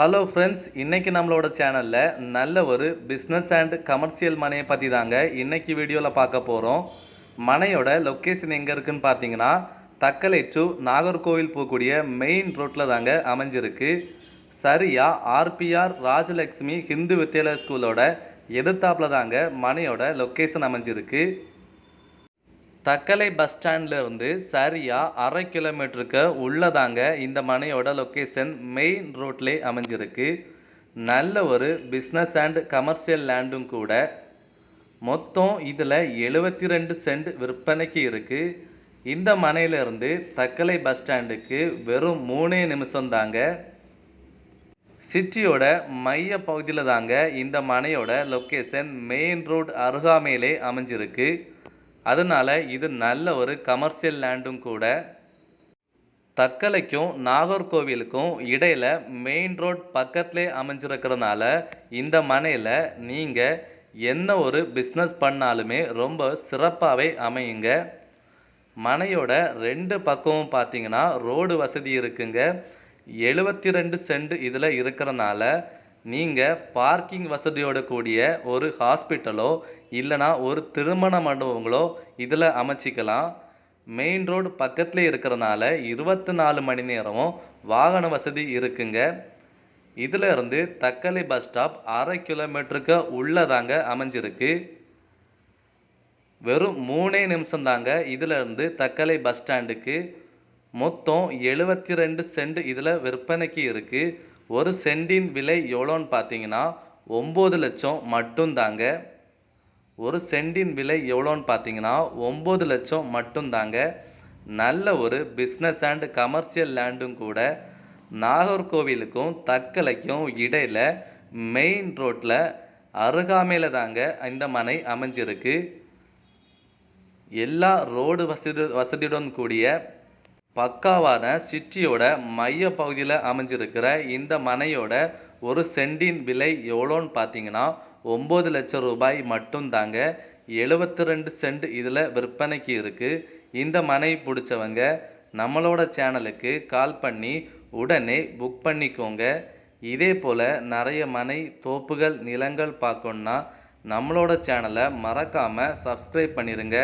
Hello friends, இன்னைக்கு நம்மளோட சேனல்ல நல்ல ஒரு பிஸ்னஸ் அண்ட் கமர்ஷியல் மனையை பற்றி தாங்க இன்னைக்கு வீடியோவில் பார்க்க போகிறோம். மனையோட லொக்கேஷன் எங்கே இருக்குன்னு பார்த்தீங்கன்னா, தக்கலை டு நாகர்கோவில் போகக்கூடிய மெயின் ரோட்டில் தாங்க அமைஞ்சிருக்கு. சரியா ஆர்பிஆர் ராஜலக்ஷ்மி ஹிந்து வித்யாலயா ஸ்கூலோட எதிர்த்தாப்புல தாங்க மனையோட லொக்கேஷன் அமைஞ்சிருக்கு. தக்கலை பஸ் ஸ்டாண்ட்ல இருந்து சரியா 1/2 கிலோமீட்டருக்கு உள்ளதாங்க இந்த மனையோட லொக்கேஷன் மெயின் ரோட்லே அமைஞ்சிருக்கு. நல்ல ஒரு பிஸ்னஸ் அண்ட் கமர்ஷியல் லேண்டும் கூட. மொத்தம் இதில் 72 சென்ட் விற்பனைக்கு இருக்கு. இந்த மனையிலிருந்து தக்கலை பஸ் ஸ்டாண்டுக்கு வெறும் 3 நிமிஷம் தாங்க. சிட்டியோட மைய பகுதியில் தாங்க இந்த மனையோட லொக்கேஷன் மெயின் ரோடு அருகாமையிலே அமைஞ்சிருக்கு. அதனால இது நல்ல ஒரு கமர்ஷியல் லேண்டும் கூட. தக்கலைக்கும் நாகர்கோவிலுக்கும் இடையில மெயின் ரோட் பக்கத்திலே அமைஞ்சிருக்கிறதுனால இந்த மனையில் நீங்கள் என்ன ஒரு பிஸ்னஸ் பண்ணாலுமே ரொம்ப சிறப்பாகவே அமையுங்க. மனையோட 2 பக்கமும் பார்த்தீங்கன்னா ரோடு வசதி இருக்குங்க. 72 சென்ட் இதில் இருக்கிறனால நீங்கள் பார்க்கிங் வசதியோட கூடிய ஒரு ஹாஸ்பிட்டலோ இல்லைனா ஒரு திருமண மண்டபங்களோ இதில் அமைச்சிக்கலாம். மெயின் ரோடு பக்கத்தில் இருக்கிறனால 24 மணி நேரமும் வாகன வசதி இருக்குங்க. இதில் இருந்து தக்கலை பஸ் ஸ்டாப் 1/2 கிலோமீட்டருக்கு உள்ளதாங்க அமைஞ்சிருக்கு. வெறும் 3 நிமிஷம் தாங்க இதில் இருந்து தக்கலை பஸ் ஸ்டாண்டுக்கு. மொத்தம் 72 சென்ட் இதில் விற்பனைக்கு இருக்குது. ஒரு சென்டின் விலை எவ்வளோன்னு பார்த்தீங்கன்னா 9 லட்சம் மட்டும்தாங்க. ஒரு சென்டின் விலை எவ்வளோன்னு பார்த்தீங்கன்னா 9 லட்சம் மட்டும்தாங்க. நல்ல ஒரு பிஸ்னஸ் அண்ட் கமர்ஷியல் லேண்டும் கூட. நாகர்கோவிலுக்கும் தக்கலைக்கும் இடையில் மெயின் ரோட்டில் அருகாமையில் தாங்க இந்த மனை அமைஞ்சிருக்கு. எல்லா ரோடு வசதியுடன் கூடிய பக்காவான சிட்டியோட மைய பகுதியில் அமைஞ்சிருக்கிற இந்த மனையோட ஒரு சென்டின் விலை எவ்வளோன்னு பார்த்தீங்கன்னா 9 லட்சம் ரூபாய் மட்டும்தாங்க. 72 சென்ட் இதில் விற்பனைக்கு இருக்குது. இந்த மனை பிடிச்சவங்க நம்மளோட சேனலுக்கு கால் பண்ணி உடனே புக் பண்ணிக்கோங்க. இதே போல் நிறைய மனை தோப்புகள் நிலங்கள் பார்க்கணுன்னா நம்மளோட சேனலை மறக்காமல் சப்ஸ்கிரைப் பண்ணிடுங்க.